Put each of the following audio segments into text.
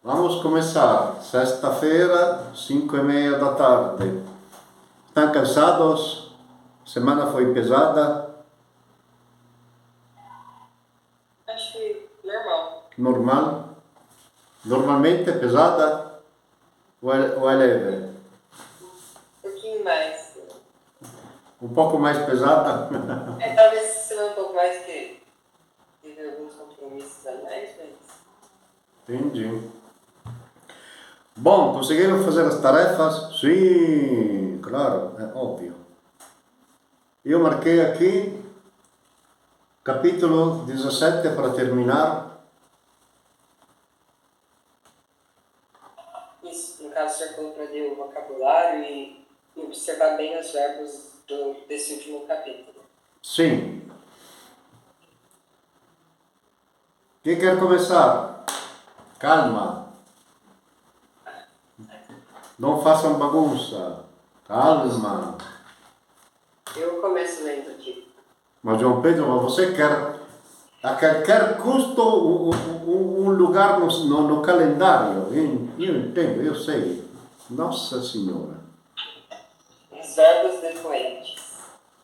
Vamos começar. Sexta-feira, 5:30 da tarde. Estão cansados? Semana foi pesada? Acho que normal. Normal? Normalmente pesada? Ou é leve? Um pouquinho mais. Um pouco mais pesada? Talvez semana um pouco mais que teve alguns compromissos a mais, mas. Entendi. Bom, conseguiram fazer as tarefas? Sim, claro, é óbvio. Eu marquei aqui capítulo 17 para terminar. Isso, no caso, o senhor falou para ler o vocabulário e observar bem os verbos desse último capítulo. Sim. Quem quer começar? Calma. Não façam bagunça. Calma. Eu começo lendo aqui. Mas, João Pedro, mas você quer a qualquer custo um lugar no calendário. Eu entendo, eu sei. Nossa Senhora. Os verbos depoentes.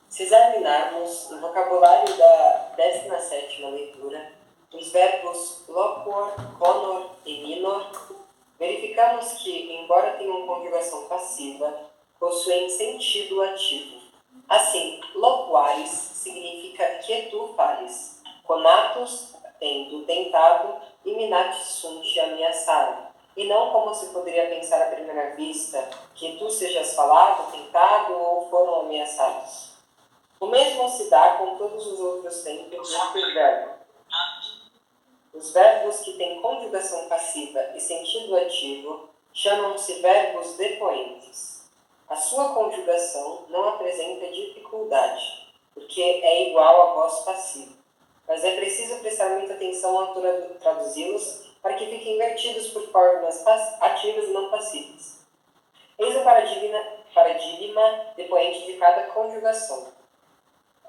Se examinarmos o vocabulário da 17ª leitura, os verbos loquor, conor e minor, verificamos que, embora tenham conjugação passiva, possuem sentido ativo. Assim, loquaris significa que tu fales, conatus, tendo tentado, e minatis sunt, ameaçado. E não como se poderia pensar à primeira vista, que tu sejas falado, tentado ou foram ameaçados. O mesmo se dá com todos os outros tempos deste verbo. Os verbos que têm conjugação passiva e sentido ativo chamam-se verbos depoentes. A sua conjugação não apresenta dificuldade, porque é igual à voz passiva. Mas é preciso prestar muita atenção ao traduzi-los para que fiquem invertidos por formas ativas e não passivas. Eis o paradigma depoente de cada conjugação.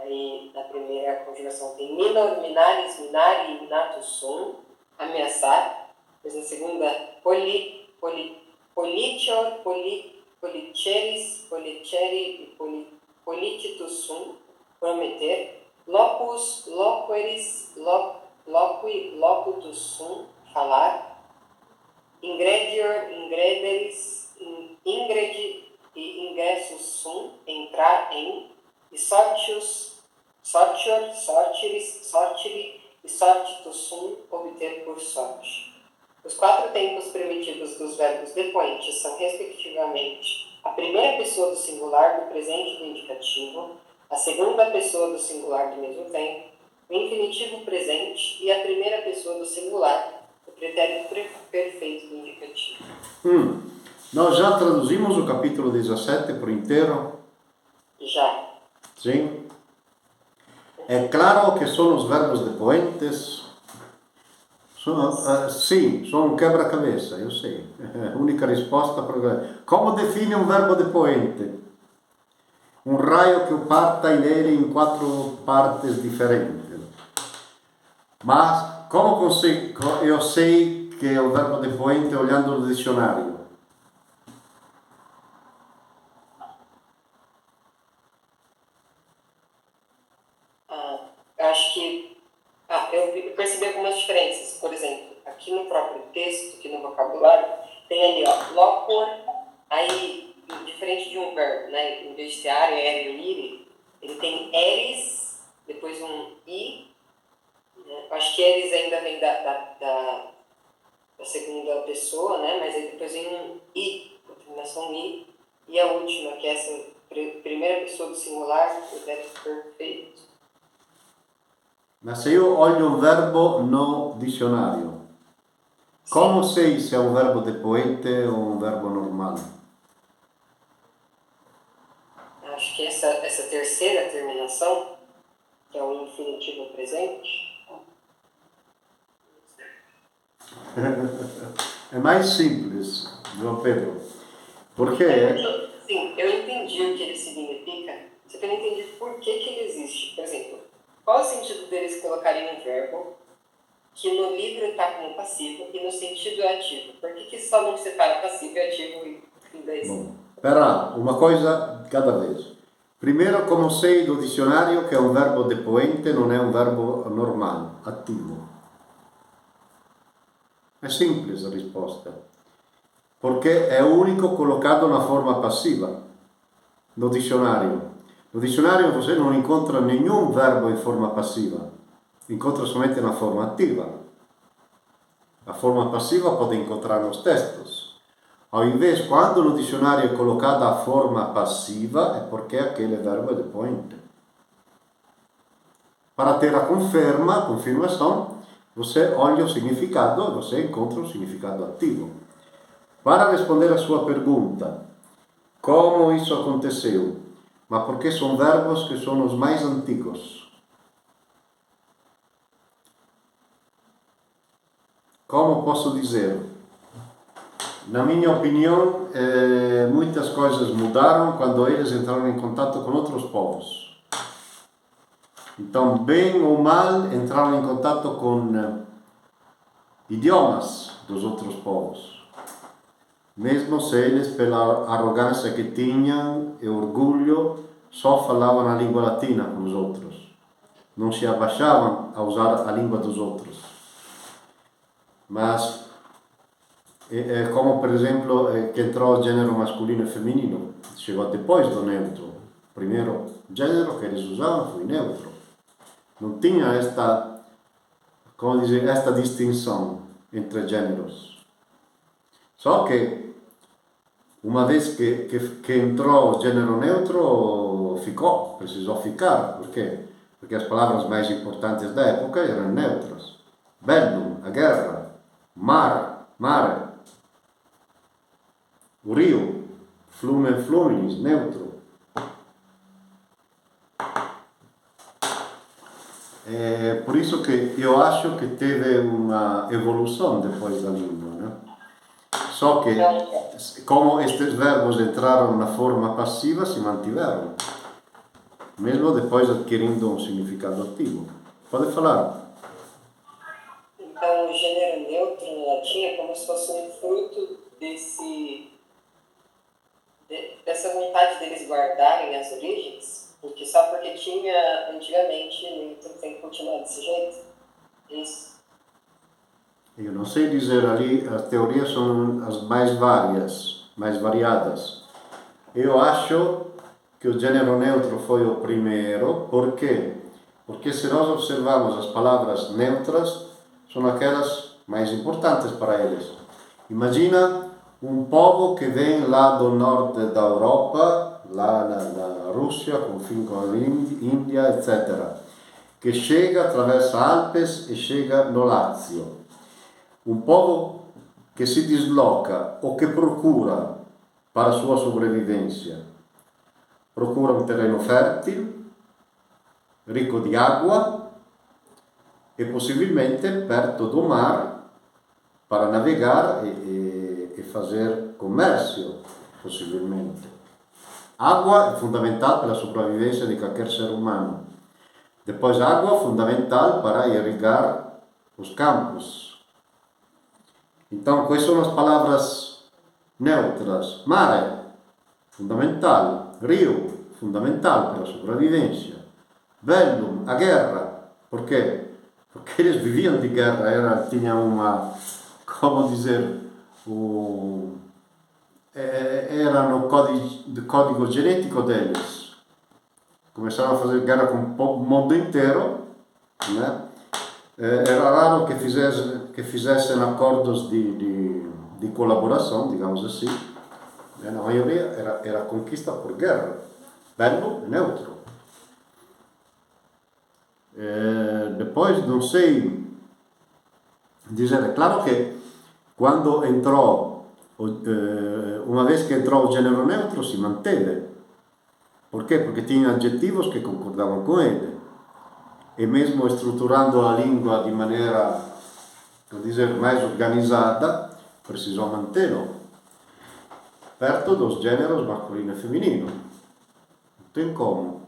Aí, na primeira conjugação tem minor, minaris, minari, minatus sum, ameaçar. Depois na segunda, politior, politiceris, policeri e polititus sum, prometer. Locus, loqueris, loqui, locutus sum, falar. Ingredior, ingrederis, ingredi e ingressus sum, entrar em. E sortius, sortior, sortiris, sortiri e sortitus sum, obter por sorte. Os 4 tempos primitivos dos verbos depoentes são, respectivamente, a primeira pessoa do singular do presente do indicativo, a segunda pessoa do singular do mesmo tempo, o infinitivo presente e a primeira pessoa do singular, o pretérito perfeito do indicativo. Nós já traduzimos o capítulo 17 por inteiro? Já. Sim. É claro que são os verbos depoentes. Sim, são um quebra-cabeça, eu sei. Única resposta para... Como define um verbo depoente? Um raio que parta nele em 4 partes diferentes. Mas como eu sei que é o verbo depoente olhando no dicionário? Acho que eu percebi algumas diferenças. Por exemplo, aqui no próprio texto, aqui no vocabulário, tem ali, loquor, aí, diferente de um verbo, né? Em vez de ter are, ere, ire, ele tem eris, depois um i, né? Acho que eris ainda vem da segunda pessoa, né? Mas aí depois vem um i, a terminação i, e a última, que é essa primeira pessoa do singular, o pretérito perfeito. Mas se eu olho um verbo no dicionário, como sei se é um verbo depoente ou um verbo normal? Acho que essa terceira terminação, que é o infinitivo presente. É mais simples, João Pedro. Porque Sim, eu entendi o que ele significa, só que eu não entendi por que ele existe. Por exemplo, qual é o sentido deles colocarem um verbo que no livro está como passivo e no sentido é ativo. Por que só não separa passivo e ativo em inglês? Bom, espera, uma coisa de cada vez. Primeiro, como sei do dicionário que é um verbo depoente, não é um verbo normal, ativo. É simples a risposta. Porque é o único colocado na forma passiva no dicionário. No dicionário você não encontra nenhum verbo em forma passiva, encontra somente na forma ativa. A forma passiva pode encontrar nos textos. Ao invés, quando no dicionário é colocada a forma passiva, é porque aquele verbo é depoente. Para ter a confirmação, você olha o significado e você encontra o significado ativo. Para responder a sua pergunta, como isso aconteceu? Mas porque são verbos que são os mais antigos. Como posso dizer? Na minha opinião, muitas coisas mudaram quando eles entraram em contato com outros povos. Então, bem ou mal, entraram em contato com idiomas dos outros povos. Mesmo se eles, pela arrogância que tinham e orgulho, só falavam a língua latina com os outros. Não se abaixavam a usar a língua dos outros. Mas é como, por exemplo, que entrou o gênero masculino e feminino. Chegou depois do neutro. O primeiro gênero que eles usavam foi neutro. Não tinha esta, como dizer, esta distinção entre gêneros. Só que, uma vez que entrou o gênero neutro, precisou ficar. Por quê? Porque as palavras mais importantes da época eram neutras. Bellum, a guerra, mare, o rio, flumen fluminis, neutro. É por isso que eu acho que teve uma evolução depois da língua, né? Só que, como estes verbos entraram na forma passiva, se mantiveram, mesmo depois adquirindo um significado ativo. Pode falar. Então, o gênero neutro no latim é como se fosse um fruto dessa vontade deles guardarem as origens, porque só porque tinha antigamente, então tem que continuar desse jeito. Isso. Eu não sei dizer ali, as teorias são as mais variadas. Eu acho que o gênero neutro foi o primeiro. Por quê? Porque se nós observamos as palavras neutras, são aquelas mais importantes para eles. Imagina um povo que vem lá do norte da Europa, lá na Rússia, confim com a Índia, etc., que chega, atravessa Alpes e chega no Lácio. Um povo que se desloca ou que procura para a sua sobrevivência. Procura um terreno fértil, rico de água e possivelmente perto do mar para navegar e fazer comércio, possivelmente. Água é fundamental para a sobrevivência de qualquer ser humano. Depois, água é fundamental para irrigar os campos. Então, quais são as palavras neutras? Mare, fundamental. Rio, fundamental para a sobrevivência. Bellum, a guerra. Por quê? Porque eles viviam de guerra, tinham uma, como dizer, era no código genético deles. Começaram a fazer guerra com o mundo inteiro, né? Era raro que fizessem acordos de colaboração, digamos assim. Na maioria era conquista por guerra. Bello e neutro. Depois, não sei dizer, é claro que quando entrou, uma vez que entrou o gênero neutro, se manteve. Por quê? Porque tinha adjetivos que concordavam com ele. E mesmo estruturando a língua de maneira, vou dizer, mais organizada, precisou mantê-lo perto dos gêneros masculino e feminino. Não tem como.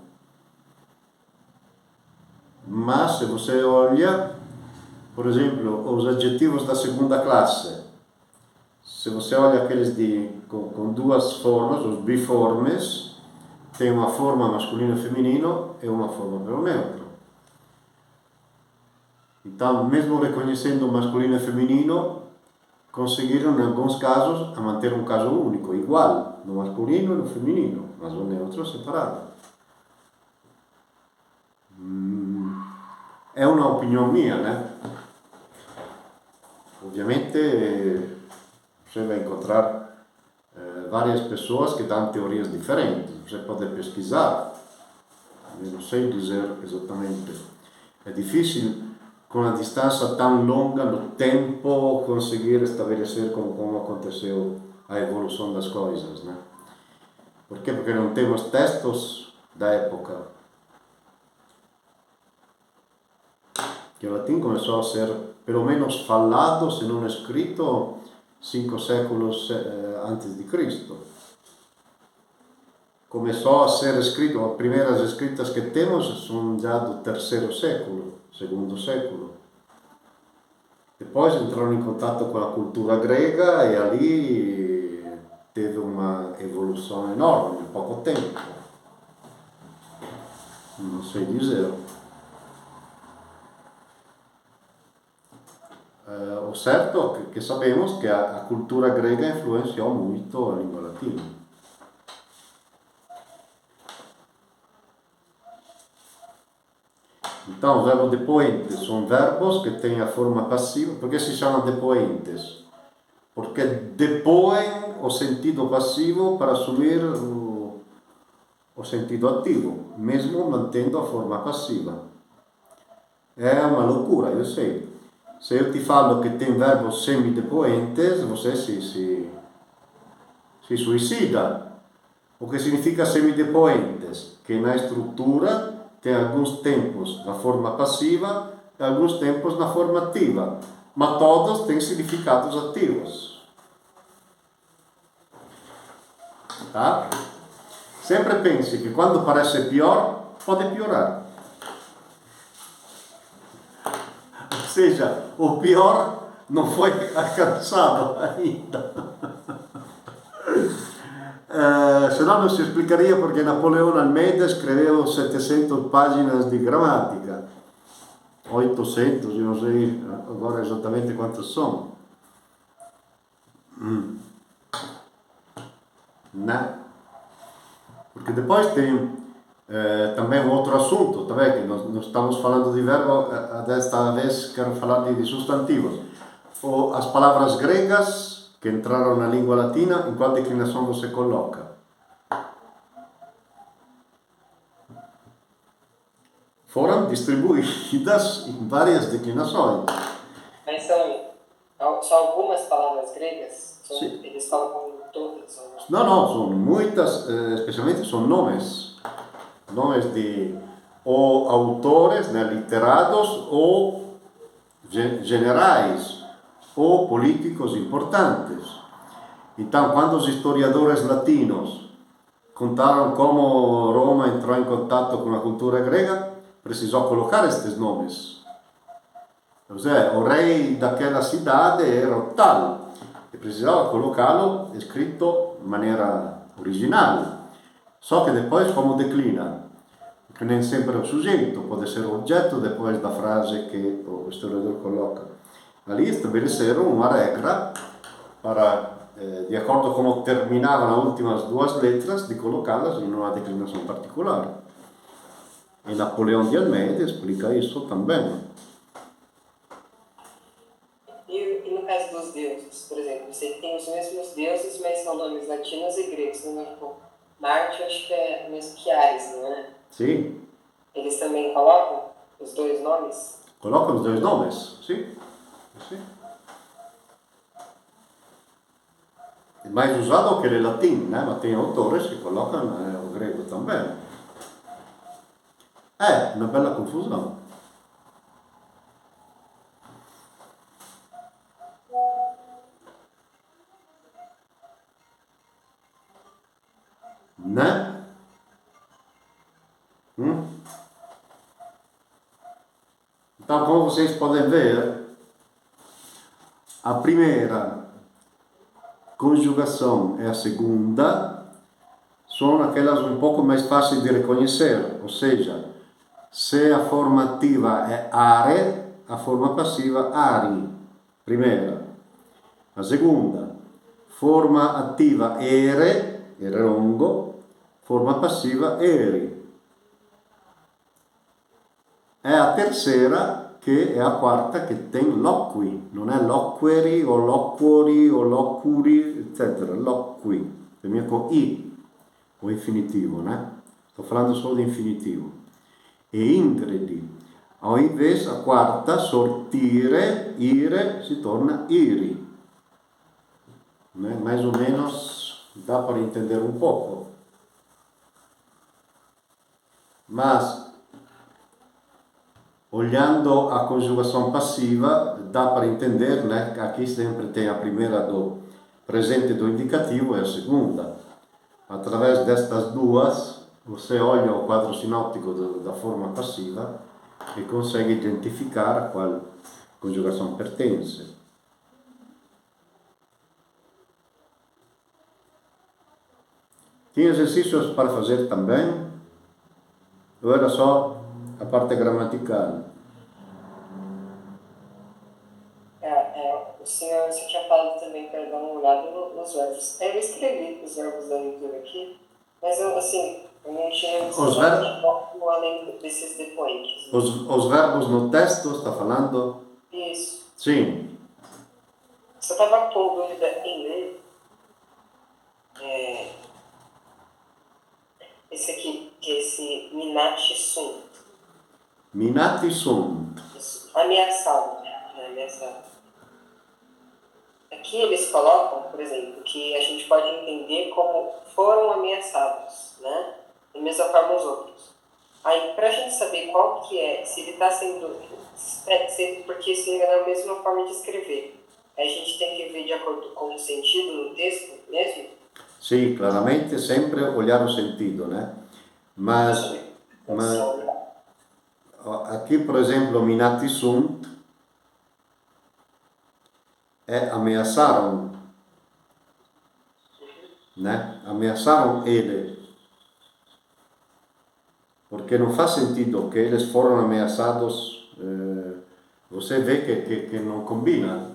Mas se você olha, por exemplo, os adjetivos da segunda classe. Se você olha aqueles com duas formas, os biformes, tem uma forma masculino e feminino e uma forma per o neutro. Então, mesmo reconhecendo o masculino e feminino, conseguiram, em alguns casos, a manter um caso único, igual, no masculino e no feminino, mas o neutro separado. É uma opinião minha, né? Obviamente, você vai encontrar várias pessoas que dão teorias diferentes. Você pode pesquisar, eu não sei dizer exatamente. É difícil, com a distância tão longa no tempo, conseguir estabelecer como aconteceu a evolução das coisas, né? Por quê? Porque não temos textos da época. Que o latim começou a ser, pelo menos falado, se não escrito, 5 séculos antes de Cristo. Começou a ser escrito, as primeiras escritas que temos são já do 3º século, 2º século. Depois entraram em contato com a cultura grega e ali teve uma evolução enorme em pouco tempo. Não sei dizer. O certo é que sabemos que a cultura grega influenciou muito a língua latina. Então, o verbo depoente são verbos que têm a forma passiva. Por que se chamam depoentes? Porque depoem o sentido passivo para assumir o sentido ativo, mesmo mantendo a forma passiva. É uma loucura, eu sei. Se eu te falo que tem verbos semidepoentes, você se suicida. O que significa semidepoentes? Que na estrutura tem alguns tempos na forma passiva e alguns tempos na forma ativa, mas todos têm significados ativos. Tá? Sempre pense que quando parece pior, pode piorar. Ou seja, o pior não foi alcançado ainda. Senão não se explicaria porque Napoleão Almeida escreveu 700 páginas de gramática. 800, eu não sei agora exatamente quantos são. Né? Porque depois tem também um outro assunto, tá vendo? Que nós estamos falando de verbo, desta vez quero falar de substantivos. As palavras gregas que entraram na língua latina, em qual declinação você coloca? Foram distribuídas em várias declinações. Mas são algumas palavras gregas? Sim. Eles colocam todas? Não, são muitas, especialmente são nomes. Nomes de ou autores, né, literados, ou generais, ou políticos importantes. Então, quando os historiadores latinos contaram como Roma entrou em contato com a cultura grega, precisou colocar estes nomes. Ou seja, o rei daquela cidade era o tal, e precisava colocá-lo escrito de maneira original. Só que depois como declina? Porque nem sempre é o sujeito, pode ser o objeto depois da frase que o historiador coloca. Ali estabeleceram uma regra para, de acordo com como terminavam as últimas duas letras, de colocá-las em uma declinação particular. E Napoleão de Almeida explica isso também. E no caso dos deuses, por exemplo, você tem os mesmos deuses, mas são nomes latinos e gregos, não é? Tipo, Marte, acho que é o mesmo que Ares, não é? Sim. Eles também colocam os dois nomes? Colocam os dois nomes, sim. Sim. É mais usado que o latim, né? Mas tem autores que colocam o grego também. É uma bela confusão. Né? Então, como vocês podem ver, primeira conjugação e a segunda são aquelas um pouco mais fáceis de reconhecer, ou seja, se a forma ativa é are, a forma passiva ari, primeira. A segunda, forma ativa ere longo, forma passiva eri. E a terceira, che è a quarta, che tem loqui, non è loqueri o loquori o locuri, eccetera, loqui, termina con i, o infinitivo, né? Sto parlando solo di infinitivo. E ingredi, ao invés a quarta, sortire, ire, si torna iri. Né? Mais ou menos dá para entender um pouco. Mas olhando a conjugação passiva, dá para entender, né? Aqui sempre tem a primeira do presente do indicativo e a segunda. Através destas duas, você olha o quadro sinóptico da forma passiva e consegue identificar a qual conjugação pertence. Tem exercícios para fazer também? Ou era só a parte gramatical? O senhor você tinha falado também para dar uma olhada nos verbos. Eu escrevi os verbos da leitura aqui, mas eu, assim, eu não tinha visto além desses depoentes. Os verbos no texto, está falando? Isso. Sim. Você estava com dúvida em ler? Esse aqui, que é esse minati sunt. Minati sunt. Ameaçado. Ameaçado. Aqui eles colocam, por exemplo, que a gente pode entender como foram ameaçados, né? Da mesma forma os outros. Aí, para a gente saber qual que é, se ele está sendo... porque se é a mesma forma de escrever. Aí a gente tem que ver de acordo com o sentido no texto mesmo? Sim, claramente sempre olhar o sentido, né? Mas aqui, por exemplo, minati sunt é ameaçaram, né? Ameaçaram ele. Porque não faz sentido que eles foram ameaçados, você vê que não combina.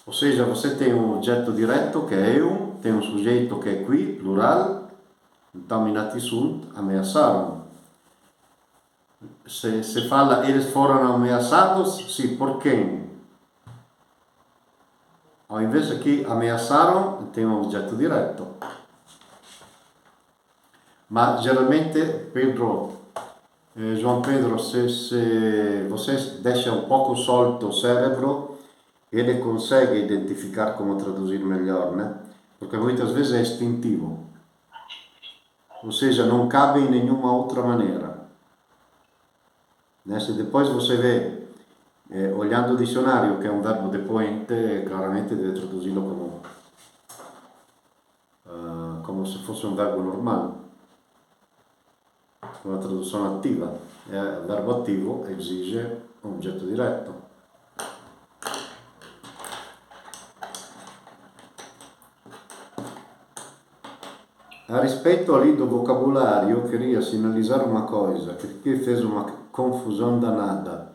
Ou seja, você tem um objeto direto que é eu, tem um sujeito que é qui, plural, então minati sunt, ameaçaram. Se fala eles foram ameaçados, sim, por quem? Ao invés aqui ameaçaram, tem um objeto direto. Mas geralmente, João Pedro, se você deixa um pouco solto o cérebro, ele consegue identificar como traduzir melhor, né? Porque muitas vezes é instintivo. Ou seja, não cabe em nenhuma outra maneira. Né? Se depois você vê, olhando o dicionário, que é um verbo depoente, claramente deve traduzir-lo como se fosse um verbo normal. Uma tradução ativa. O verbo ativo exige um objeto direto. A respeito ali do vocabulário, eu queria sinalizar uma coisa, que aqui fez uma confusão danada.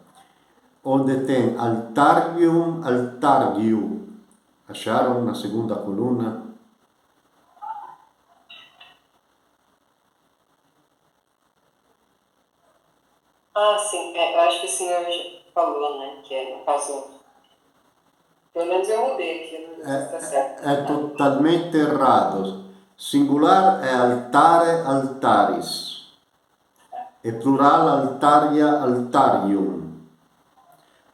Onde tem altargium, altargio. Acharam na segunda coluna? Ah, sim. Eu acho que o senhor já falou, né? Que é no caso... Pelo menos eu mudei aqui, não sei se está certo. É totalmente errado. Singular é altare, altaris. E plural altaria, altarium.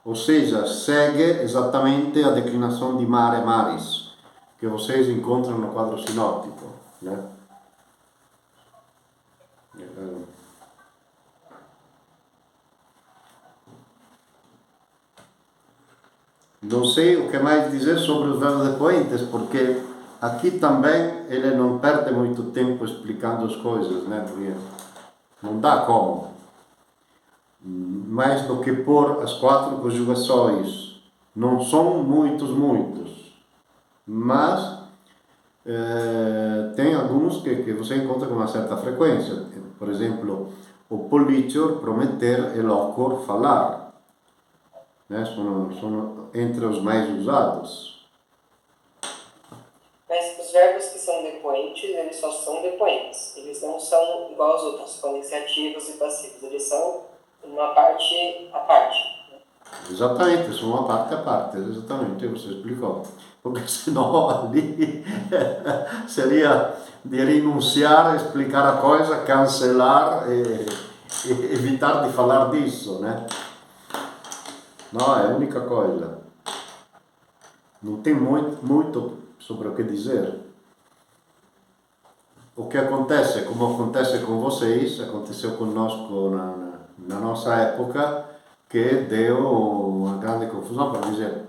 Ou seja, segue exatamente a declinação de mare, maris, que vocês encontram no quadro sinóptico, né? Não sei o que mais dizer sobre os verbos depoentes, porque aqui também ele não perde muito tempo explicando as coisas, né? Porque não dá como. Mais do que pôr as 4 conjugações Não são muitos, mas tem alguns que você encontra com uma certa frequência. Por exemplo, o pollicio, prometer, e locor, falar, né? Sono entre os mais usados. Mas os verbos que são depoentes, eles só são depoentes. Eles não são igual aos outros, como ativos e passivos. Eles são uma parte à parte. Exatamente, sono uma parte a parte, exatamente, você explicou. Porque senão ali seria de rinunciar, explicar a coisa, cancelar e evitar de falar disso, né? No, é a única coisa. Não tem muito sobre o que dizer. O que acontece, como acontece com vocês, aconteceu conosco na nossa época, que deu uma grande confusão para dizer.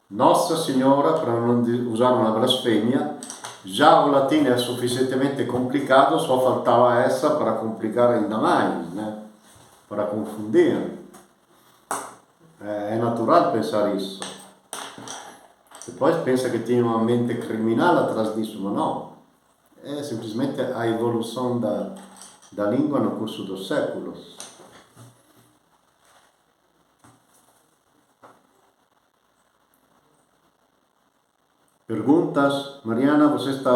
Nossa Senhora, para não usar uma blasfêmia, já o latino é suficientemente complicado, só faltava essa para complicar ainda mais, né? Para confundir. É natural pensar isso. Depois pensa que tinha uma mente criminal atrás disso, mas não. É simplesmente a evolução da língua no curso dos séculos. Perguntas? Mariana, você está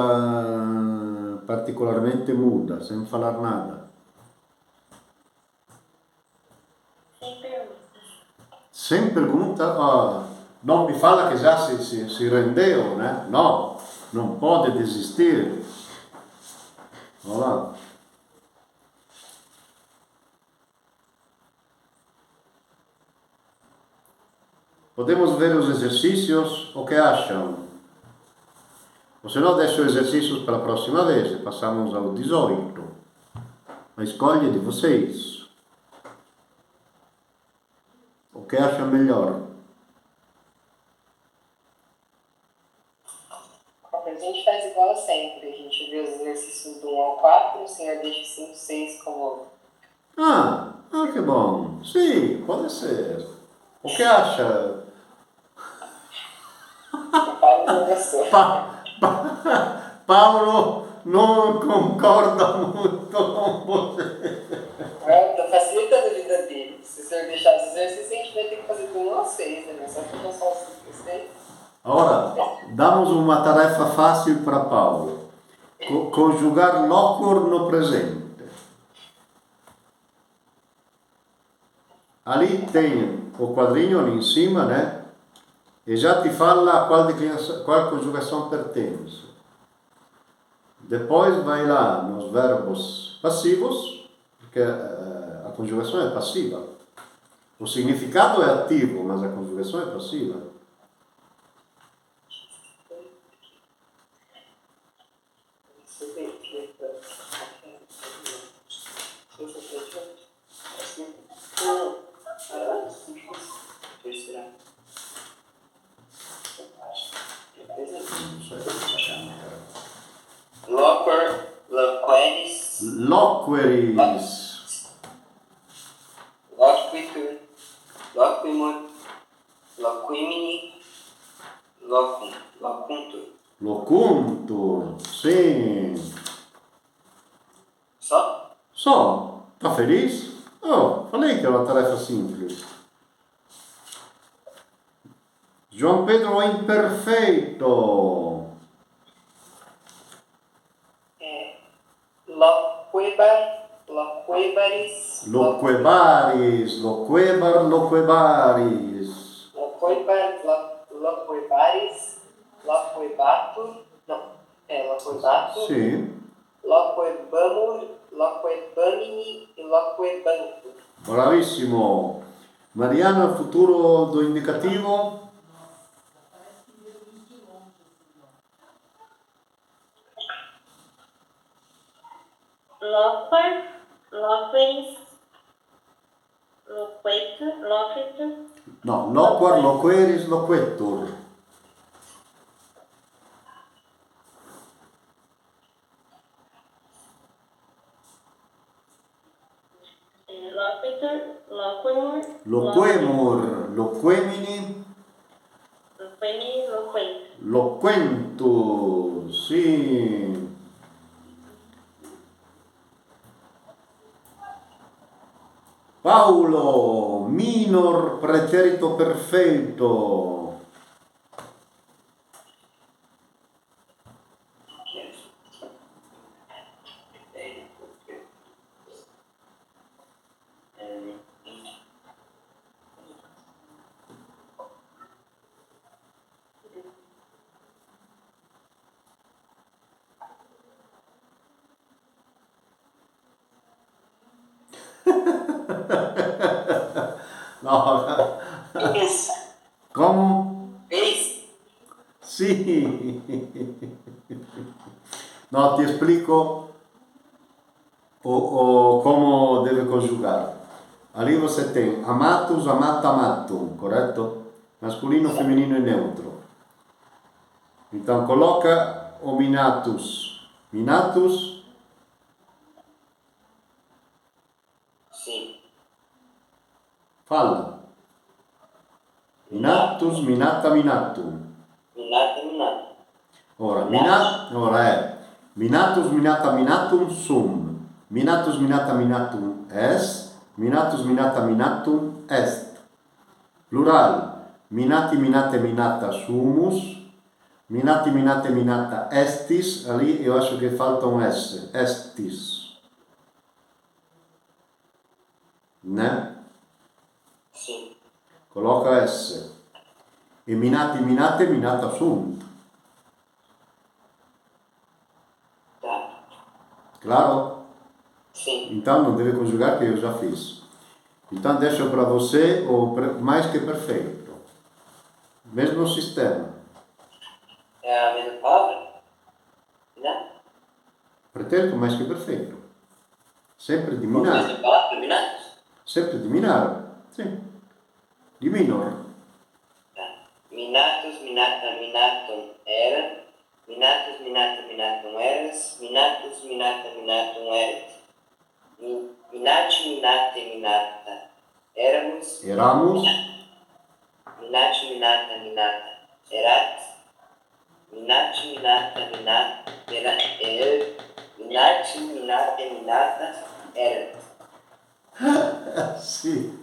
particularmente muda, sem falar nada. Sem perguntas. Sem pergunta? Ah, não me fala que já se rendeu, né? Não pode desistir. Olha lá. Podemos ver os exercícios? O que acham? Ou se não, deixo exercícios para a próxima vez. Passamos ao 18. A escolha de vocês. O que acham melhor? A gente faz igual sempre. A gente vê os exercícios do 1 ao 4, o senhor deixa 5, 6 como... Que bom. Sim, pode ser. O que acha? O Paulo não gostou. Paulo não concorda muito com você. Estou facilitando a vida dele. Se o senhor deixar os exercícios, a gente vai ter que fazer do 1 ao 6, né? Só que não só os 5 e 6. Agora, damos uma tarefa fácil para Paulo. Conjugar locor no presente. Ali tem o quadrinho ali em cima, né? E já te fala a qual conjugação pertence. Depois vai lá nos verbos passivos, porque a conjugação é passiva. O significado é ativo, mas a conjugação é passiva. Loquor, loqueris, Loqueris. loquitur, loquimur, loquimini, locuntur. Locuntur. Sim. Só? Só. Tá feliz? Oh, falei que é uma tarefa simples. João Pedro é imperfeito. Loquebar, loquebaris, Loquebaris. Loquebar, loquebaris. loquebar, loquebaris, loquebatur, não, loquebatur, Sim. loquebamur, loquebamini e loquebantur. Bravissimo. Mariana, futuro do indicativo? Loquor, loqueris, loquetur. No, loquor, loqueris, loquetur. Loquetur, Loquemur, loquemini, Loqueni, loquente. loquentus, sì. Paolo, minor preterito perfetto. No, Isso. como? Fez? Sì. No, ti explico como deve conjugar. Ali você tem amatus, amata, amatum, correto? Masculino, feminino e neutro. Então coloca o minatus. Minatus, Sim. fala. Minatus, minata, minatum. Minata, minata. Ora è minatus, minata, minatum, sum. Minatus, minata, minatum, est. Minatus, minata, minatum, est. Plural. Minati, minate, minata, sumus. Minati, minate, minata, estis. Ali eu acho que falta um S. Estis. Né? Sim. Coloca S. E minati, minate, minata, sunt. Tá. Claro? Sim. Então não deve conjugar, que eu já fiz. Então deixo para você o mais que perfeito. Mesmo sistema. É a mesma palavra? Né? Pretérito mais que perfeito. Sempre de A minar. mesma palavra, minatus? Sempre de minar. Sim. De minor. Tá. Minatus, minata, minatum era. Minatus, minata, minatum eras. Minatus, minata, minatum erat. Minati, minate, minata éramos. Éramos. Minati, minata, minata erat. Minati, minata, minata era. Minati, minate, minata erat. Sim.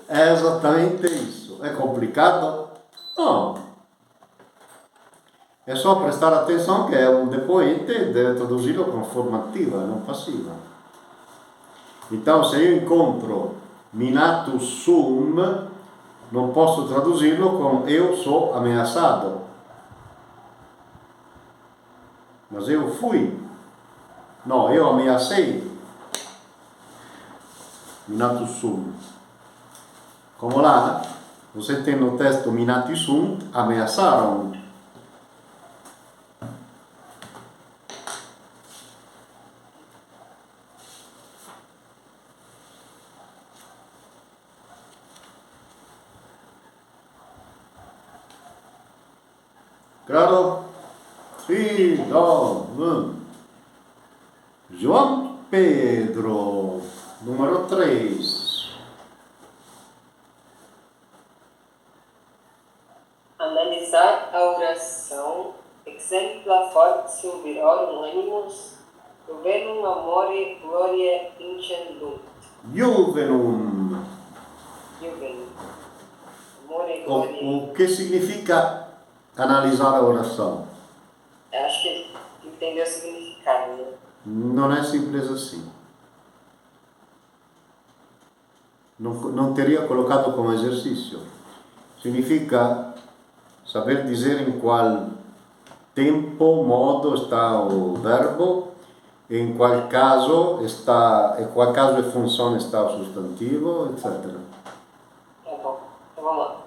É exatamente isso. É complicado? Não. É só prestar atenção que é um depoente, deve traduzir-lo com forma ativa, não passiva. Então, se eu encontro minatus sum, não posso traduzir-lo com eu sou ameaçado. Mas eu fui. Não, eu ameacei. Minatus sum. Como lá, você tem no texto minatus sum, ameaçaram. Claro? Sim, não. João Pedro, número 3. Analisar a oração exempla fortium virorum animus, juvenum amore gloria incendunt. Juvenum. Juvenum. Amore gloria. O que significa analisar a oração? Eu acho que entendeu o significado, né? Não é simples assim. Não teria colocado como exercício. Significa saber dizer em qual tempo, modo está o verbo, em qual caso e função está o substantivo, etc. Tá bom. Então vamos lá.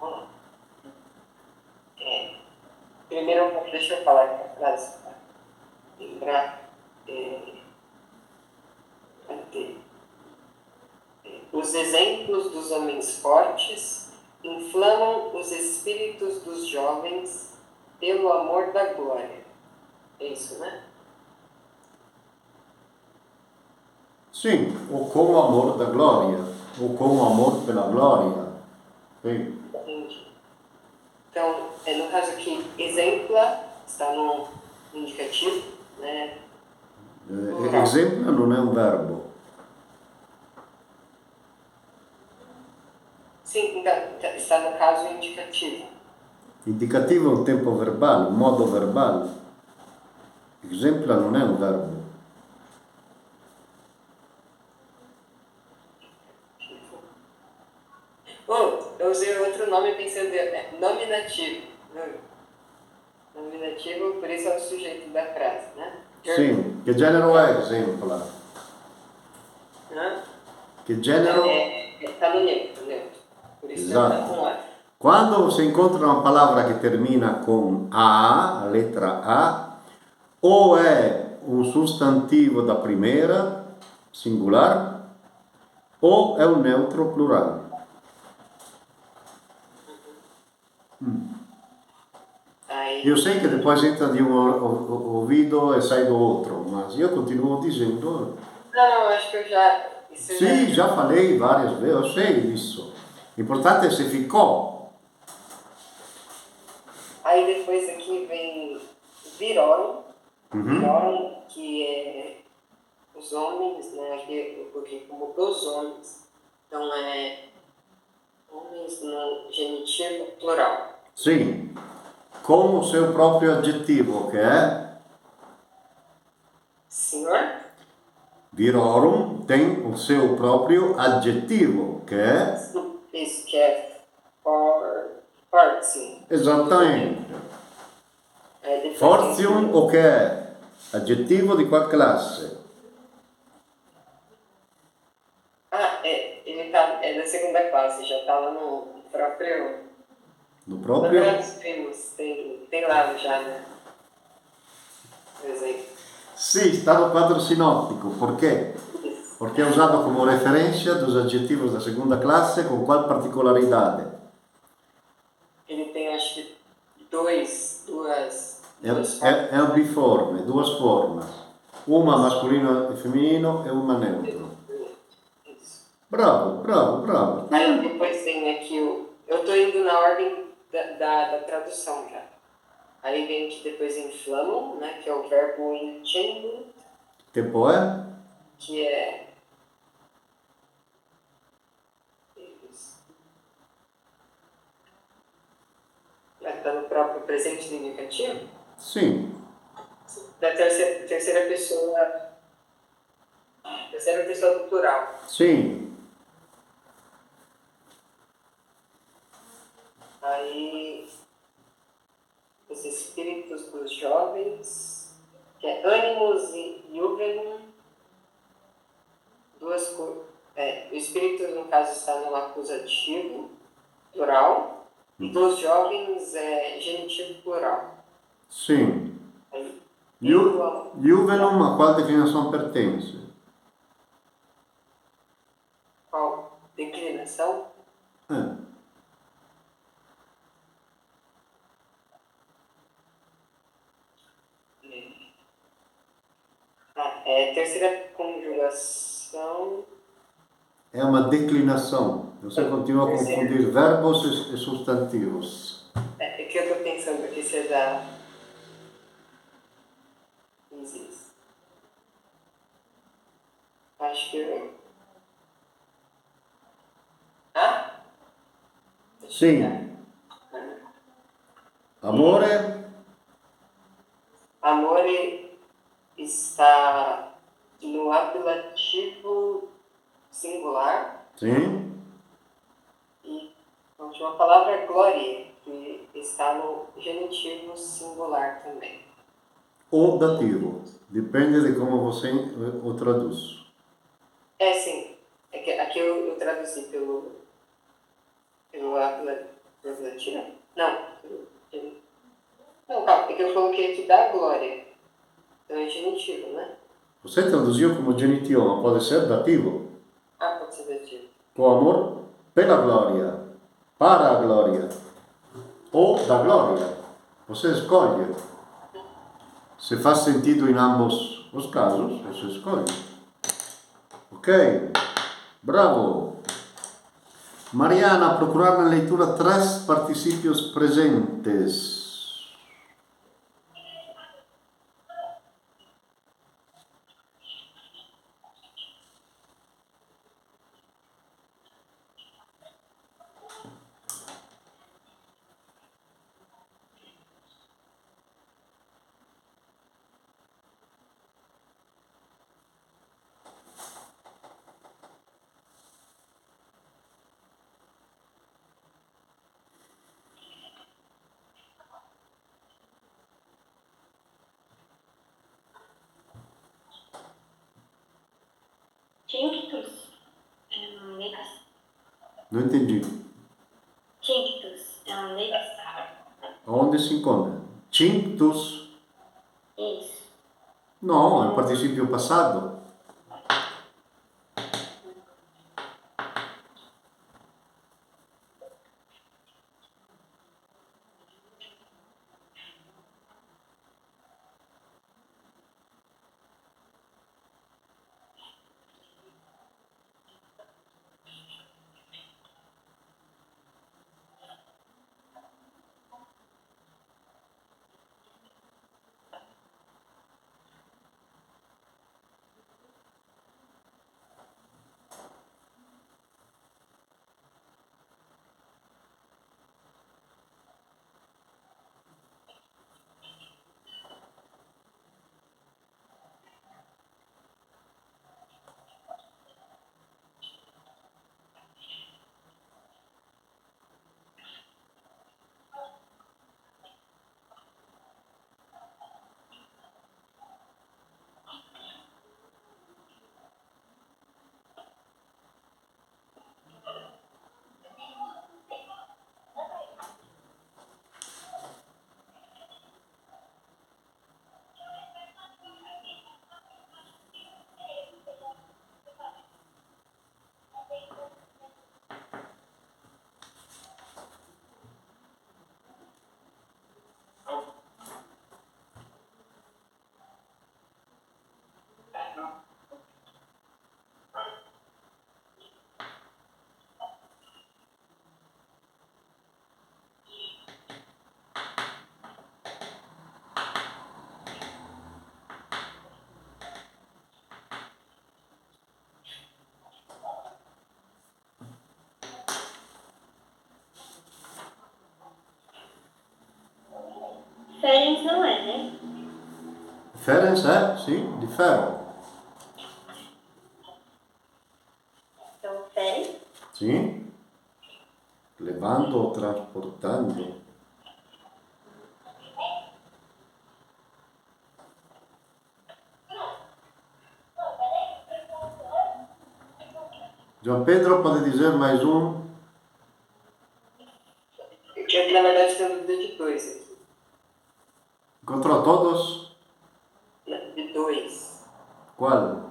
Vamos lá. Primeiro, deixa eu falar aqui a frase para lembrar. Os exemplos dos homens fortes inflamam os espíritos dos jovens pelo amor da glória. É isso, né? Sim, ou com o amor da glória, ou com o amor pela glória. Sim. Entendi. Então, no caso aqui, exempla está no indicativo, né? Plural. Exemplo non è un verbo. Sim, então, está no caso indicativo. Indicativo è un tempo verbale, un modo verbale. Exempla non è un verbo. Oh, eu usei outro nome pensando nominativo. Nominativo, por isso é o sujeito da frase, né? Sì, che genere è exempla? Hã? Che genere? Está no neutro. Por isso Esatto. está com A. Quando si incontra una parola che termina con A, la lettera A, o è un sostantivo da primera, singolare, o è un neutro plurale. Aí, Eu sei que depois entra de um ouvido e sai do outro, mas eu continuo dizendo. não, acho que eu já... Isso Sim, já falei várias vezes, eu sei disso. Importante é se ficou. Aí depois aqui vem virorum. Virorum, que é os homens, né? Aqui eu coloquei como dos homens. Então é homens no genitivo plural. Sim, com o seu próprio adjetivo, que é Senhor? virorum, tem o seu próprio adjetivo, que é Isso que é fortium. exatamente. Depois Fortium, o que é? Adjetivo de qual classe? Ele tá, é da segunda classe, já tá lá no próprio... No No próprio? Primos, tem lá já, né? Por exemplo. Sim, está no quadro sinóptico. Por quê? Porque é usado como referência dos adjetivos da segunda classe com qual particularidade? Ele tem, acho que, duas É um biforme, duas formas. Uma masculino e feminino e uma neutro. Isso. Bravo, bravo, bravo. Aí depois tem aqui eu tô indo na ordem da tradução já. Aí vem aqui depois inflamam, né? Que é o verbo incendo, Tempo é? que é... Está no próprio presente do indicativo? Sim. Da terceira pessoa do plural. Sim. Aí, os espíritos dos jovens, que é ânimos e juvenum, o espírito, no caso, está no acusativo, plural, e dos jovens é genitivo plural. Sim. Aí, Juvenum a qual declinação pertence? qual declinação? Terceira conjugação. É uma declinação. Você continua a confundir verbos e substantivos. É que eu estou pensando aqui se é da... Existe. Acho que eu... Sim. Amore? Amore está no apelativo singular. Sim. E a última palavra é glória, que está no genitivo singular também. Ou dativo. Depende de como você o traduz. Sim. É que aqui eu traduzi pelo apelativo. Não, calma, é que eu coloquei aqui da glória. Então é genitivo, né? Você traduziu como genitivo, mas pode ser dativo. Pode ser dativo. Com amor pela glória, para a glória, ou da glória. Você escolhe. Se faz sentido em ambos os casos, você escolhe. Ok, bravo. Mariana, procurar na leitura 3 particípios presentes. Tinctus. Legas. Não entendi. Tinctus. Legas. Onde se encontra? Tinctus. Isso. Não, é um particípio passado. Ferenc não é, né? Ferenc é? Sim, de ferro. Então, Ferenc. Sim. Levando ou transportando. João Pedro pode dizer mais um? Eu, na verdade, tenho dúvida de dois aqui. Encontrou todos? De dois. Qual?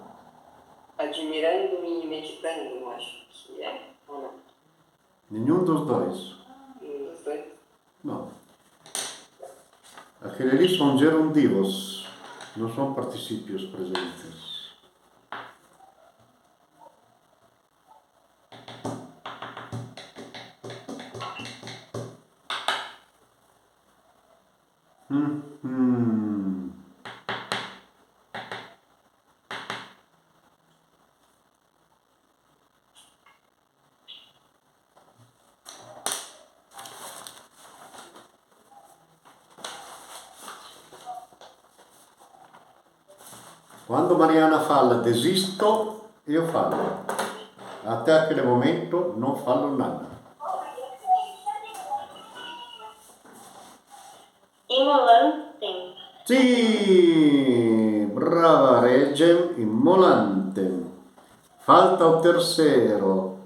Admirando-me e meditando, eu acho que é. Ou não? Nenhum dos dois. Dos dois. Não. Aquele ali são geruntivos, não são particípios presentes. Hum. Quando Mariana fala desisto, eu falo. Até aquele momento não falo nada. Imolantem. Sì, brava Regem, immolante. Falta o terceiro,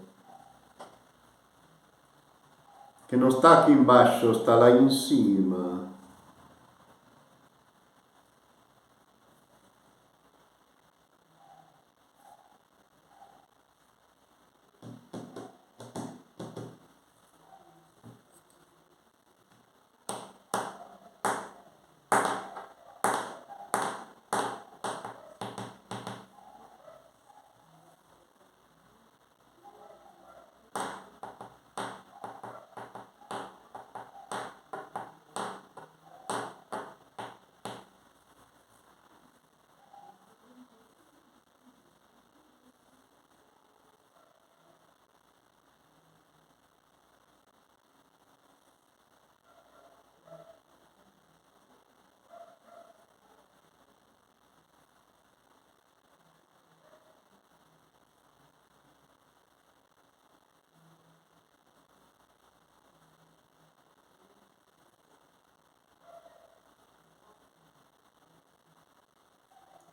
que não está aqui embaixo, está lá em cima.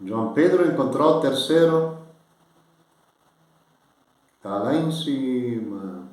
João Pedro encontrou o terceiro. Está lá em cima.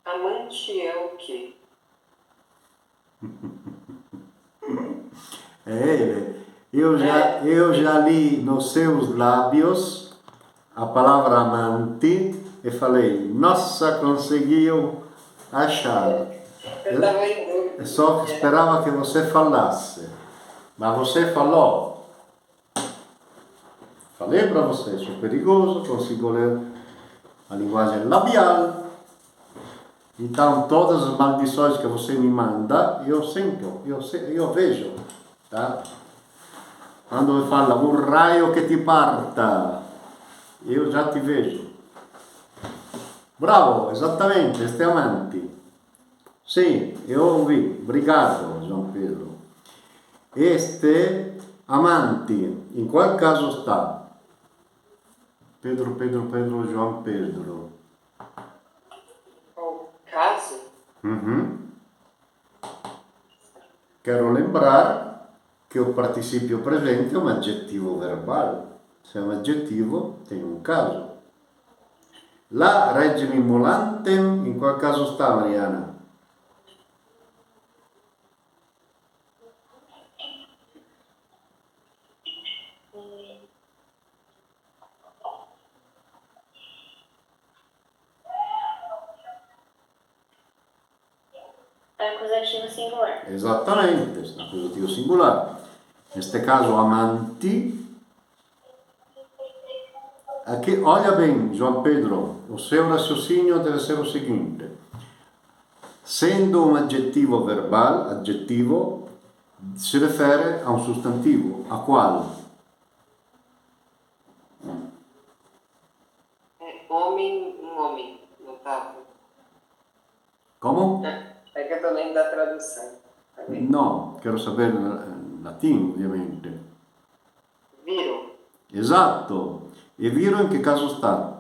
Amante é o quê? É ele. Eu já li nos seus lábios a palavra amante e falei, nossa, conseguiu achar. Eu estava em dúvida. Eu só esperava que você falasse. Mas você falou. Falei para você, sou perigoso, consigo ler a linguagem labial. Então, todas as maldições que você me manda, eu sinto, eu vejo. Tá? Quando fala um raio que te parta, eu já te vejo. Bravo, exatamente, este amante. Sim, eu ouvi. Obrigado, João Pedro. Este amante, em qual caso está? Pedro, João Pedro. O caso? Uhum. Quero lembrar que o participio presente é um adjetivo verbal. Se é um adjetivo, tem um caso. La regem immolantem, em qual caso está, Mariana? Acusativo singular. Exatamente, está acusativo singular. Neste caso, amanti. Aqui, olha bem, João Pedro, o seu raciocínio deve ser o seguinte. Sendo um adjetivo verbal, adjetivo, se refere a um substantivo. A qual? Homem, um homem, notável. Como? É que eu estou lendo da tradução. Tá vendo? No, quero saber em latim, ovviamente. Viram? Esatto. E viro em que caso está?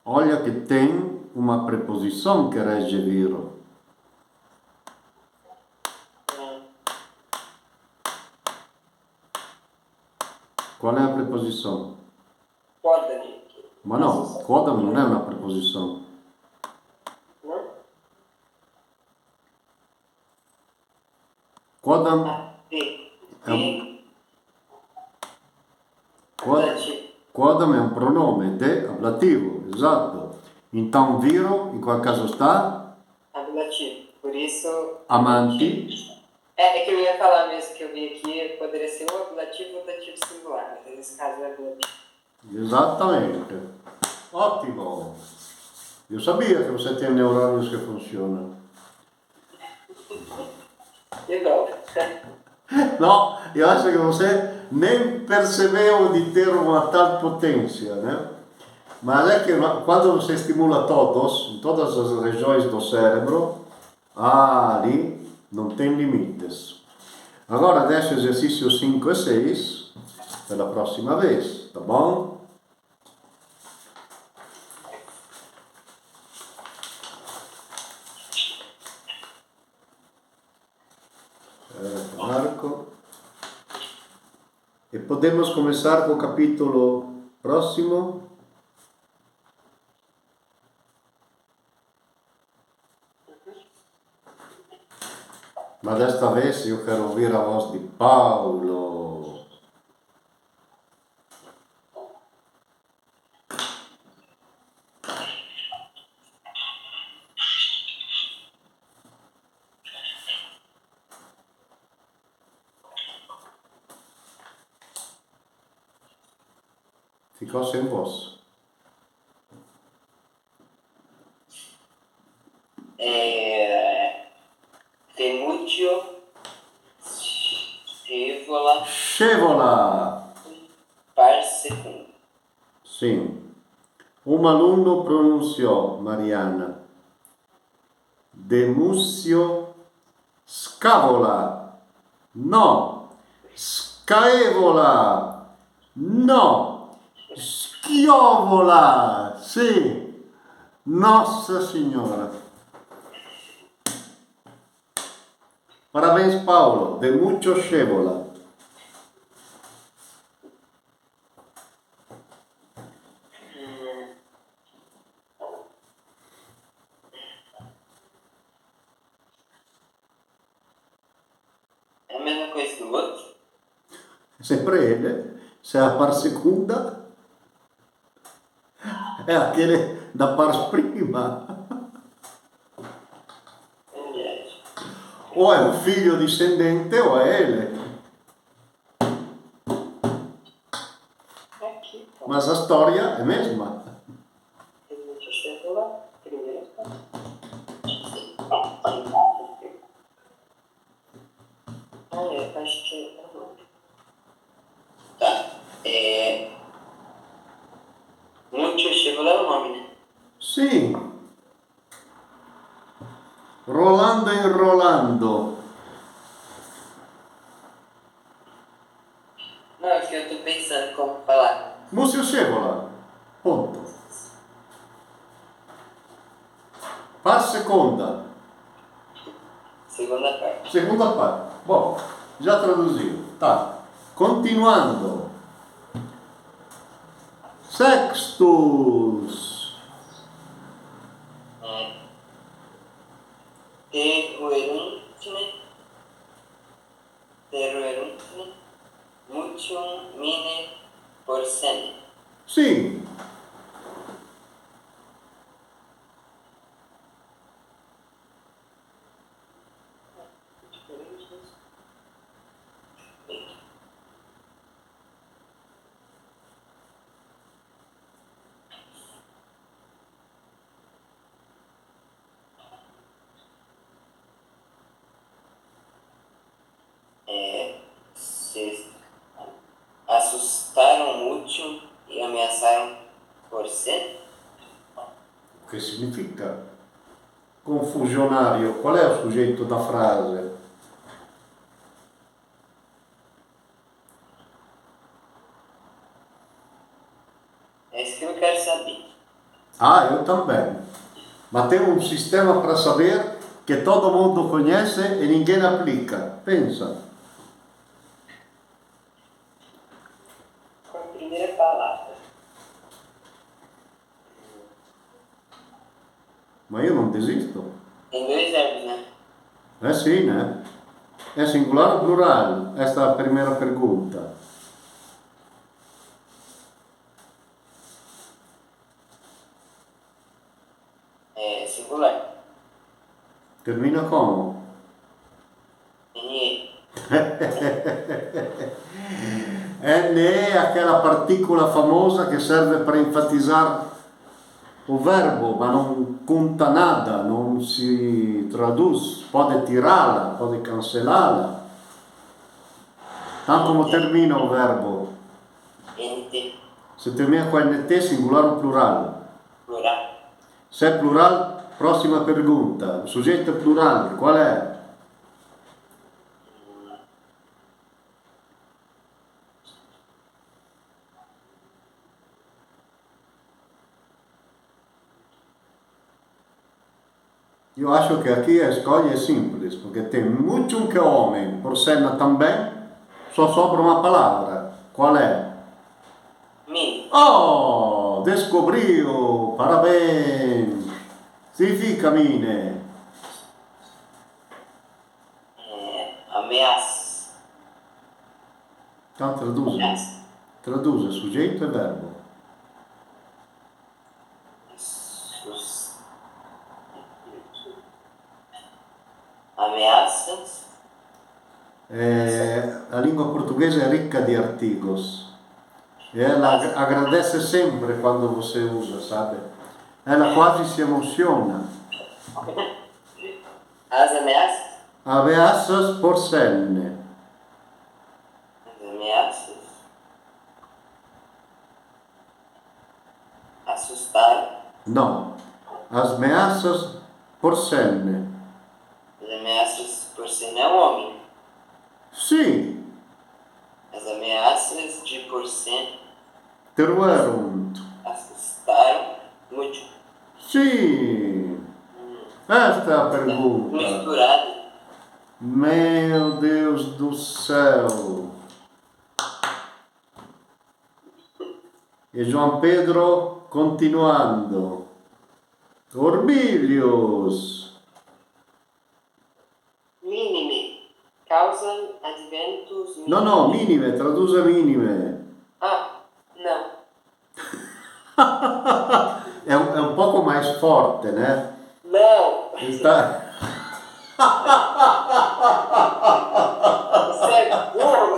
Olha que tem uma preposição que rege viro. Qual é a preposição? Podem. Ma no, quodam non è una preposizione. Não? Quodam De. è un, De. quod- quodam è un pronome de ablativo, esatto. Então viro, in qual caso sta? Ablativo. Por isso. Amanti. É que eu ia falar mesmo que eu vi aqui, poderia ser o ablativo ou o dativo singular, mas nesse caso é ablativo. Esattamente. Ottimo. Io sabia che você tem neurônios que funzionano. De novo. No, io acho che você nem percebeu de ter uma tal potência, né? Mas é que quando você estimula todos, em todas as regiões do cérebro, ali não tem limites. Agora deixa exercício 5 e 6 pela próxima vez, tá bom? Marco. E podemos começar com o capítulo próximo. Mas desta vez eu quero ouvir a voz de Paulo. ficou sem voz. Temúcio, Scevola, Scevola. par secondo. Sim. Un alunno pronunziò, Mariana, Demussio Scavola. No. Scaevola. No. Schiovola. Sì. Nossa Signora. Parabéns, Paolo. Demuccio Scevola. É a mesma coisa do outro? Sempre ele. Se é a par segunda, é aquele da par prima. Verdade. O è un figlio discendente o è ele. Aqui, então. Mas a storia è mesma. Temúcio, Scevola, primeiro. Acho que... Tá. Múcio Scevola é o nome, né? Sì. Rolando e Rolando. Não, é que eu tô pensando como falar. Múcio Scevola. Ponto. Par seconda. Segunda parte. Segunda parte. Bom, já traduziu. Tá. Continuando. Sextus. Teruerunte, Mutium mine porsene. Sì. Se assustaram Mutium e ameaçaram Porsene. O che significa? Confusionario. Qual è il soggetto da frase? É isso que eu quero saber. Ah, eu também. Mas tem um sistema para saber que todo mundo conhece e ninguém aplica. Pensa. Com a primeira palavra. Ma io non desisto. Tem dois verbos, né? Sì, né? È singolare o plurale? Questa è la prima pergunta. É singular. Termina come? NE. NE è aquella particola famosa che serve per enfatizzare o verbo, ma non conta nada, non si traduce, pode tirarla, pode cancellarla. Tanto come termina o verbo? NT. Se termina con NT, singolare o plurale? Plural. Se è plurale, prossima pergunta. Il soggetto plurale, qual è? Io acho que aqui a escolha é simples, porque tem muito que homem, por cena também, só sobra uma palavra. Qual é? Mine. Oh, descobriu! Parabéns! Significa mine? Ameaça. Então traduza. Ameaça. Traduza, sujeito e verbo. ela agradece sempre quando você usa, sabe? Ela quase se emociona. As ameaças? Ameaças porcerne. As ameaças. Assustar. Não. As ameaças porcerne. As ameaças por cima é um homem. Sim. As ameaças de por cima Terwerunt. assustaram muito. Sim. Esta é a pergunta. Misturado. Meu Deus do céu. E João Pedro continuando. Orbilhos. Mínime. Causam adventos. No, minime, traduza minime. Ah, não. É um pouco mais forte, né? Não. Está... Isso é burro.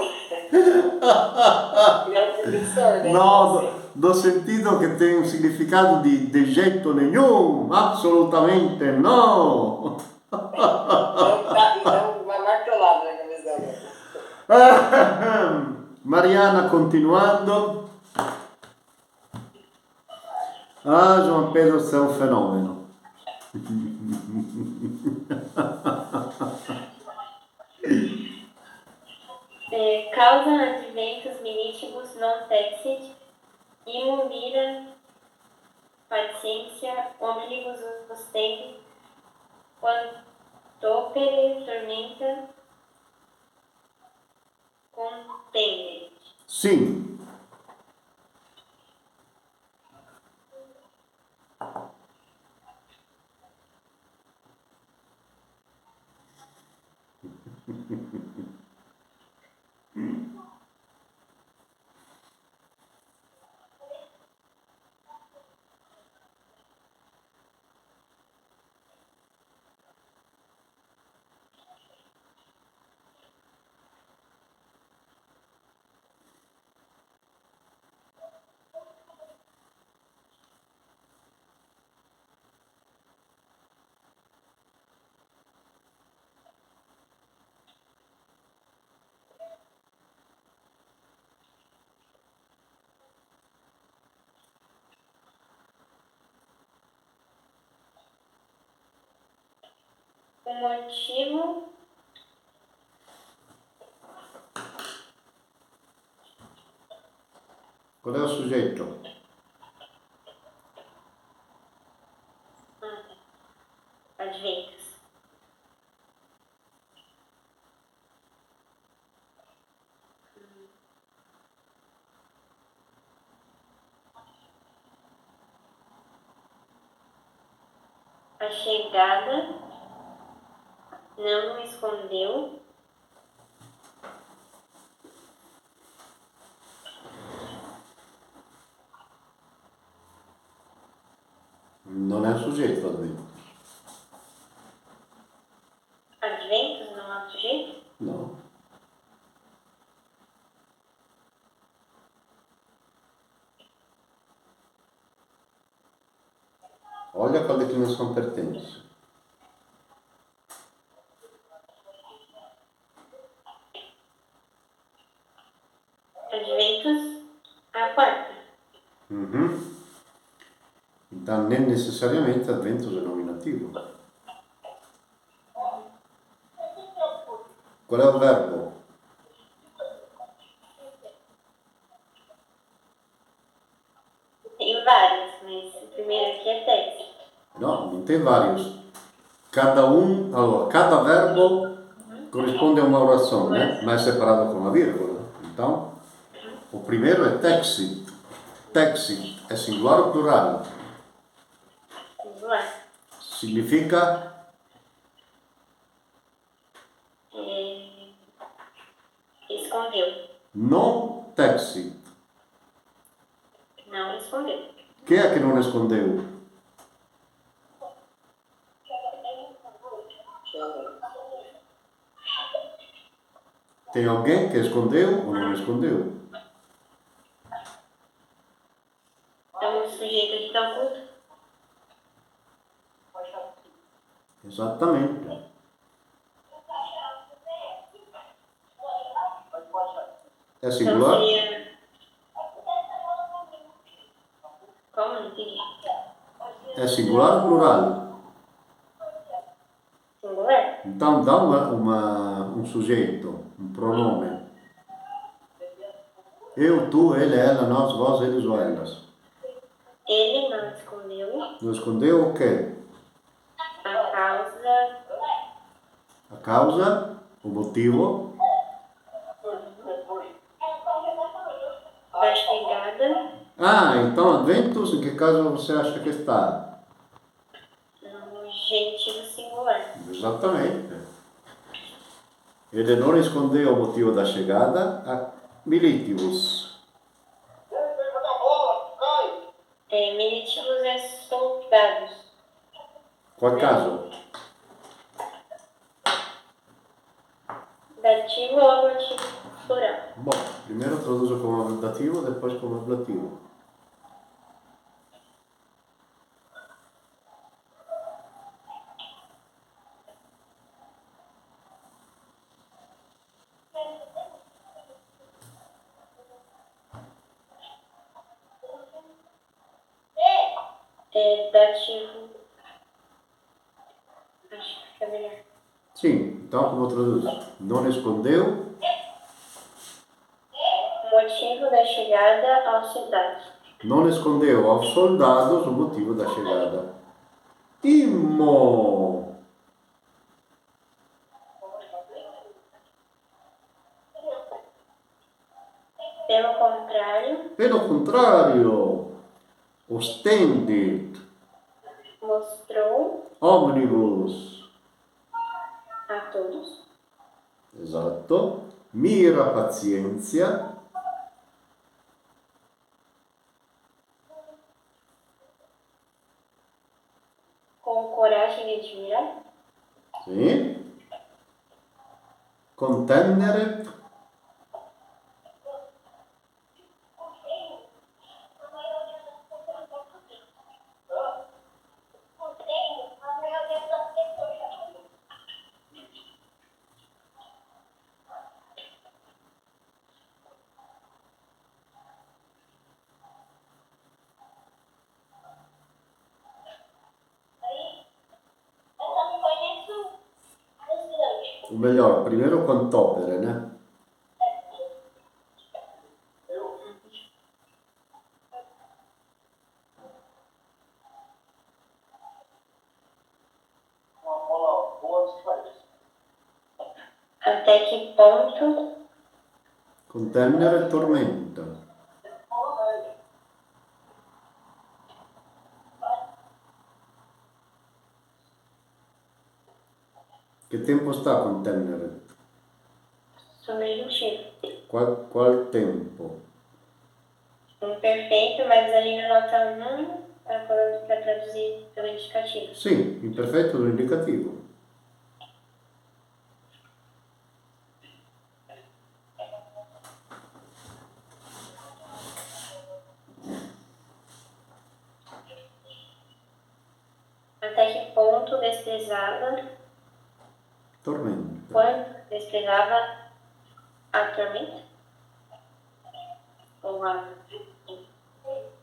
Não, professor, né? No, do sentido que tem um significado de jeito nenhum, absolutamente não. Então, uma martelada na cabeça dela. Mariana continuando. Ah, João Pedro, você é um fenômeno. Causam adventos minítimos non texit, imundira, paciência, omnibus ostende, quantopere tormenta, contende. Sim. O motivo Qual é o sujeito? adventos. A chegada não escondeu. Non è un soggetto advento. Adventos não é um sujeito? No. Olha qual declinação pertence. Adventos, a quarta. Uhum. Então, nem necessariamente adventus é nominativo. Qual é o verbo? Tem vários, mas o primeiro aqui é texto. Não tem vários. Cada verbo corresponde a uma oração, né? Mas separada com uma vírgula. Então, o primeiro é texit. Texit é singular ou plural? Singular. Significa Escondeu. non texit. Não escondeu. Quem é que não escondeu? Tem alguém que escondeu ou não escondeu? Esattamente. È Então singolare? seria. Como? Não entendi. È singolare o plurale? Singular? Então dá um sujeito, um pronome. Eu, tu, ele, ela, nós, vós, eles ou elas. Ele não escondeu Não escondeu o quê? a causa A causa, o motivo. da chegada Ah, então Adventus, em que caso você acha que está? no genitivo singular. Exatamente. Ele não escondeu o motivo da chegada a militibus. Minitivos é soldados. Qual caso? Dativo ou abortivo plural. Bom, primeiro traduzo como dativo, depois como ablativo. Dativo. Acho que fica melhor. Sim, então como traduzo? Não escondeu Motivo da chegada aos soldados. não escondeu aos soldados o motivo da chegada. Immo! Pelo contrário, Pelo contrário, ostended mostrou omnibus. a todos Esatto. Mira pazienza. com coragem de admirar Sì. Contendere. O melhor, primeiro contopere, né? até que ponto Contendere tormenta. Che tempo sta contendere? subjuntivo. Qual tempo? Imperfeito, mas ali na nota 1 está falando para traduzir pelo indicativo. Sì, imperfetto do indicativo. Até que ponto desprezava, Tormenta. quando desprezava a tormenta? Ou a...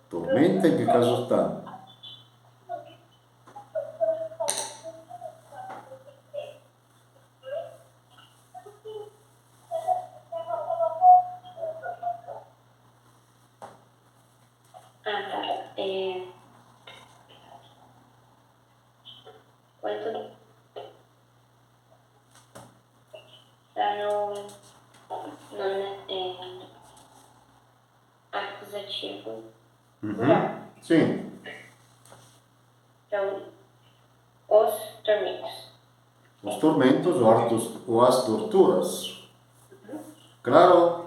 Tormenta in che caso sta? Ah, tá. Quanto está no acusativo plural. Sì. Então, os tormentos. Os tormentos ou as torturas. Claro?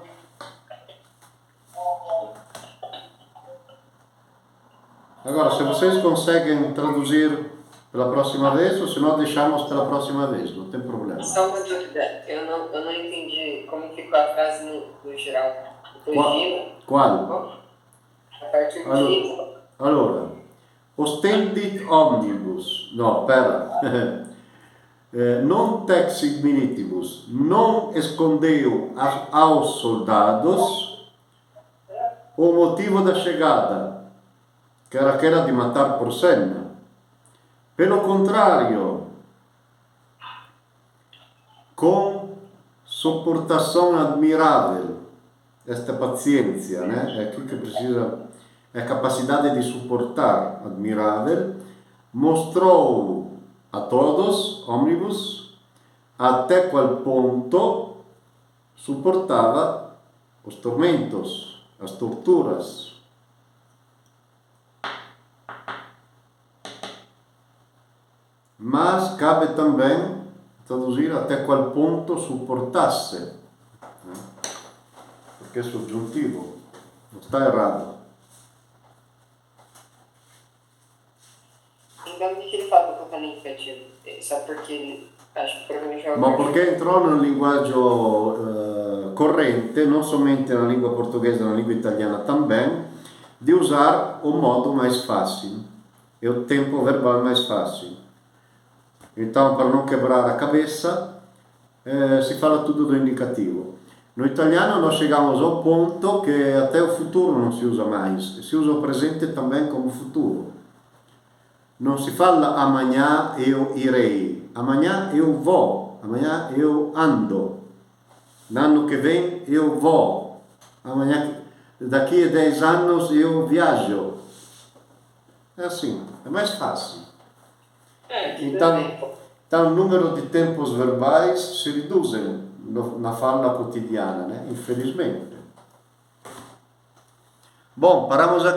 Agora, se vocês conseguem traduzir pela próxima vez, ou se não, deixamos pela próxima vez, não tem problema. Só uma dúvida, eu não entendi como ficou a frase no geral. Qual? A partir de... Allora, ostendit omnibus. No, pera. non tex igminitibus, não escondeu aos soldados o motivo da chegada, que era aquela de matar por Senna. Pelo contrário, com suportação admirável, esta paciência, né? É aqui que precisa, é a capacidade de suportar admirável, mostrou a todos, omnibus, até qual ponto suportava os tormentos, as torturas. Mas cabe também traduzir até qual ponto suportasse, né? Porque é subjuntivo, não está errado. Então, o que ele fala do comportamento indicativo? Só porque acho que provavelmente é o. Ma perché entrò nel linguaggio corrente, non somente na língua portuguesa, na língua italiana também, de usar o modo mais fácil e o tempo verbal mais fácil. Então, para não quebrar a cabeça, si fala tudo do indicativo. No italiano nós chegamos ao ponto que até o futuro não se usa mais, si usa o presente também como futuro. Non si fala amanhã eu irei, amanhã eu vou, amanhã eu ando, l'anno que vem eu vou, amanhã, daqui a 10 anos eu viajo. É assim, é mais fácil. Então o número de tempos verbais se reduzem na fala quotidiana, né? Infelizmente. Bom, paramos aqui.